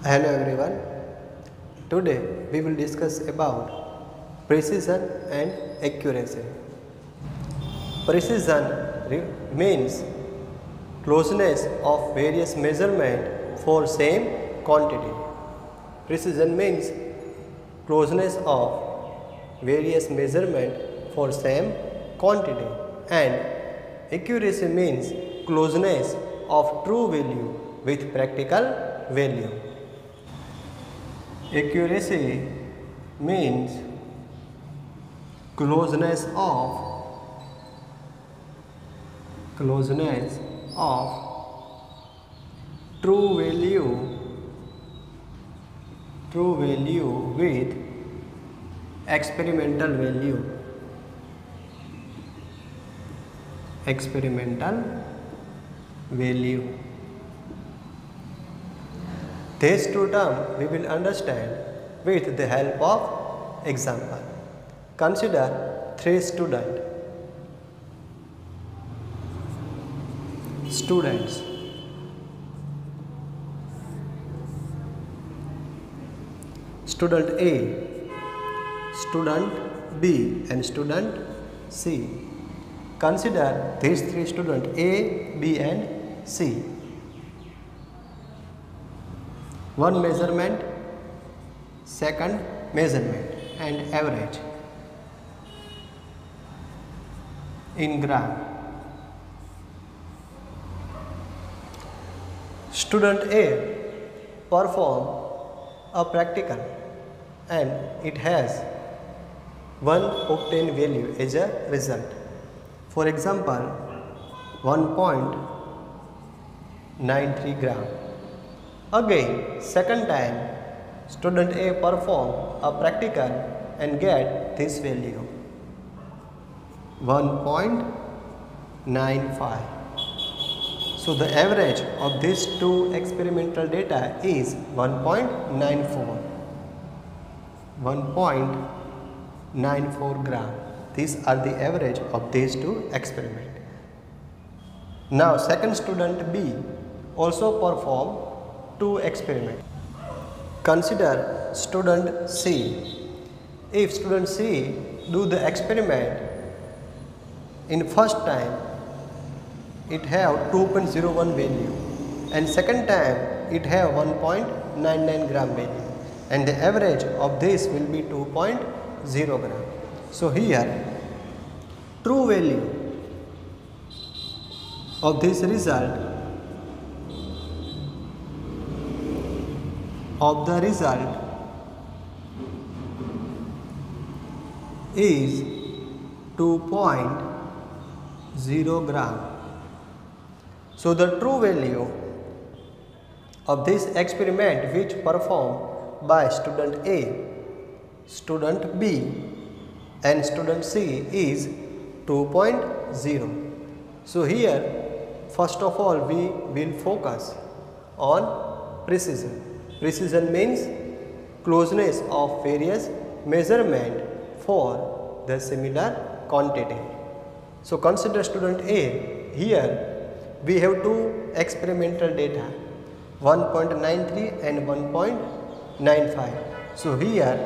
Hello everyone. Today we will discuss about precision and accuracy. Precision means closeness of various measurement for same quantity. Precision means closeness of various measurement for same quantity, and accuracy means closeness of true value with practical value. Accuracy means closeness of true value with experimental value. These two terms we will understand with the help of example. Consider three students. Student A, student B and student C. Consider these three students A, B and C. One measurement, second measurement and average in graph. Student A perform a practical and it has one obtained value as a result. For example, 1.93 gram. Again, second time, student A perform a practical and get this value 1.95. So the average of these two experimental data is 1.94 gram. These are the average of these two experiments. Now second student B also perform two experiments. Consider student C. If student C do the experiment in first time, it have 2.01 value and second time it have 1.99 gram value and the average of this will be 2.0 gram. So here true value of this result is 2.0 gram. So the true value of this experiment which performed by student A, student B and student C is 2.0. So here first of all we will focus on precision. Precision means closeness of various measurement for the similar quantity. So consider student A. Here we have two experimental data 1.93 and 1.95. So here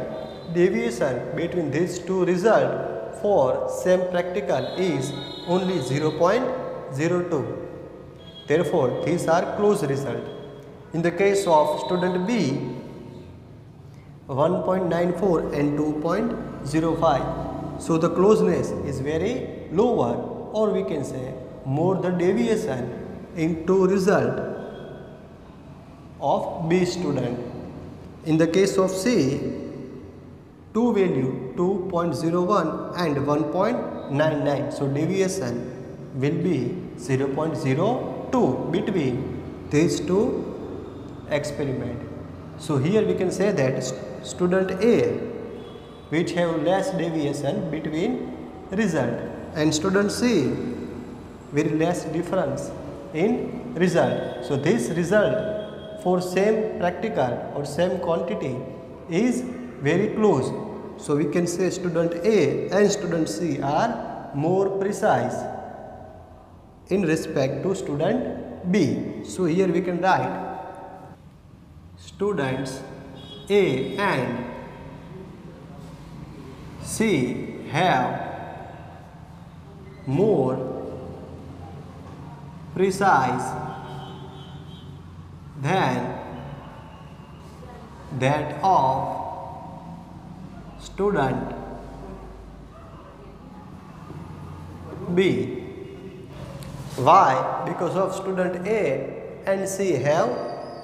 deviation between these two results for same practical is only 0.02. Therefore these are close results. In the case of student B, 1.94 and 2.05. So the closeness is very lower, or we can say more the deviation into result of B student. In the case of C, two value 2.01 and 1.99. So deviation will be 0.02 between these two experiment. So here we can say that student A which have less deviation between result and student C very less difference in result. So this result for same practical or same quantity is very close. So we can say student A and student C are more precise in respect to student B. So here we can write students A and C have more precise than that of student B. Why? Because of student A and C have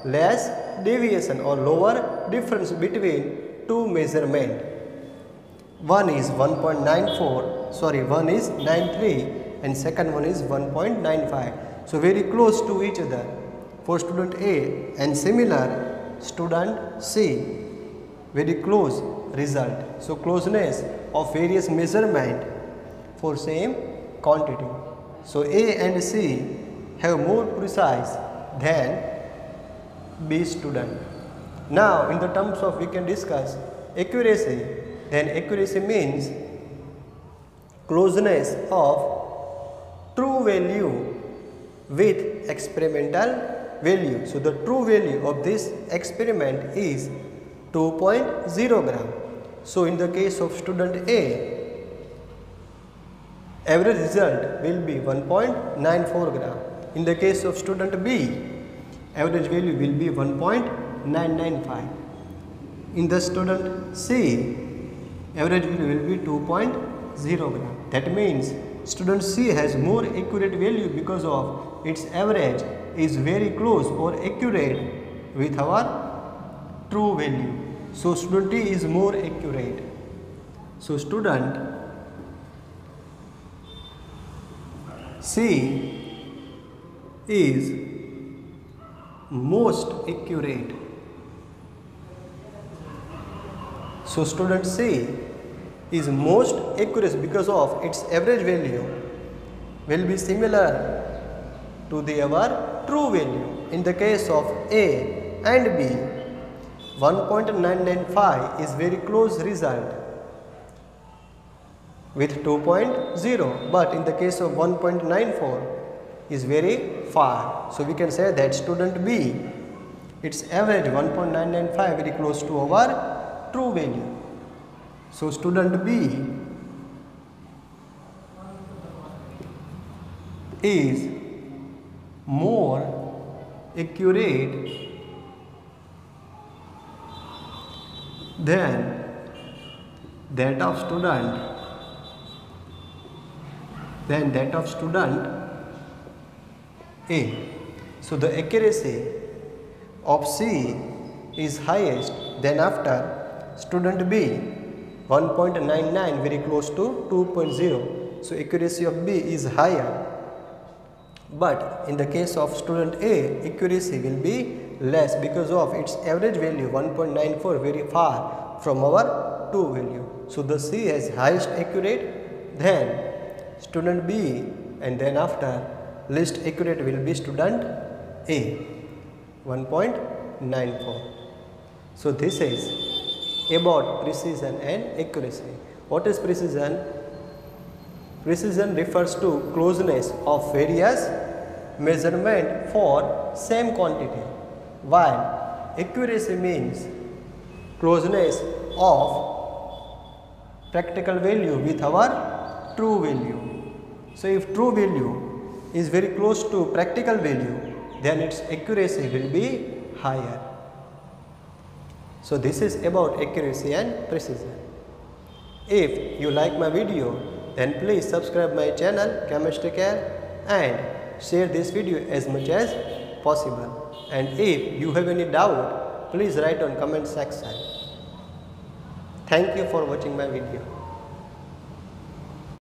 less deviation or lower difference between two measurements. One is 93 and second one is 1.95. So very close to each other for student A and similar student C. Very close result. So closeness of various measurement for same quantity. So A and C have more precise than B student. Now in the terms of we can discuss accuracy. Then accuracy means closeness of true value with experimental value. So the true value of this experiment is 2.0 gram. So in the case of student A, average result will be 1.94 gram. In the case of student B, average value will be 1.995. In the student C, average value will be 2.0 gram. That means student C has more accurate value because of its average is very close or accurate with our true value. So student D is more accurate. So student C is most accurate. So student C is most accurate because of its average value will be similar to our true value. In the case of A and B, 1.995 is very close result with 2.0, but in the case of 1.94 is very far. So we can say that student B, its average 1.995 very close to our true value. So student B is more accurate than that of student A. So the accuracy of C is highest, then after student B 1.99 very close to 2.0. So accuracy of B is higher. But in the case of student A, accuracy will be less because of its average value 1.94 very far from our true value. So the C has highest accurate, then student B, and then after least accurate will be student A 1.94. So this is about precision and accuracy. What is precision? Precision refers to closeness of various measurement for same quantity, while accuracy means closeness of practical value with our true value. So if true value is very close to practical value, then its accuracy will be higher. So this is about accuracy and precision. If you like my video, then please subscribe my channel Chemistry Care and share this video as much as possible. And if you have any doubt, please write on comment section. Thank you for watching my video.